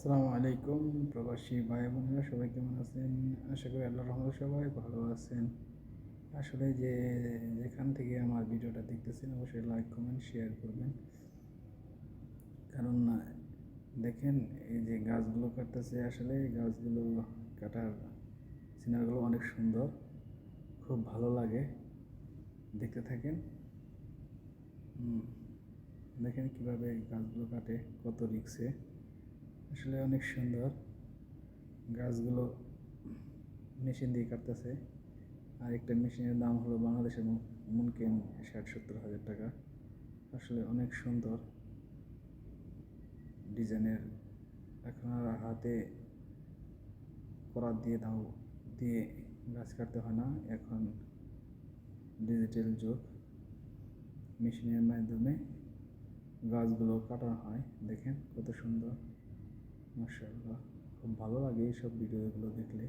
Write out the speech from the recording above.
আসসালামু আলাইকুম প্রবাসী ভাই বোনেরা, সবাই কেমন আছেন? আশা করি আল্লাহর রহমতে সবাই ভালো আছেন। আসলে যেখান থেকে আমার ভিডিওটা দেখতেছেন অবশ্যই লাইক কমেন্ট শেয়ার করবেন। কারণ দেখেন, এই যে গাছগুলো কাটতেছে, আসলে এই গাছগুলো কাটার সিনারিগুলো অনেক সুন্দর, খুব ভালো লাগে। দেখতে থাকেন। দেখেন কিভাবে গাছগুলো কাটে, কত রিক্সে। আসলে অনেক সুন্দর। গাছগুলো মেশিন দিয়ে কাটতেছে, আর একটা মেশিনের দাম হলো বাংলাদেশের মুনকেন 60-70 হাজার টাকা। আসলে অনেক সুন্দর ডিজাইনের। এখন আর হাতে করাত দিয়ে গাছ কাটতে হয় না, এখন ডিজিটাল যুগ, মেশিনের মাধ্যমে গাছগুলো কাটা হয়। দেখেন কত সুন্দর, মাশাআল্লাহ। খুব ভালো লাগে এইসব ভিডিওগুলো দেখলে।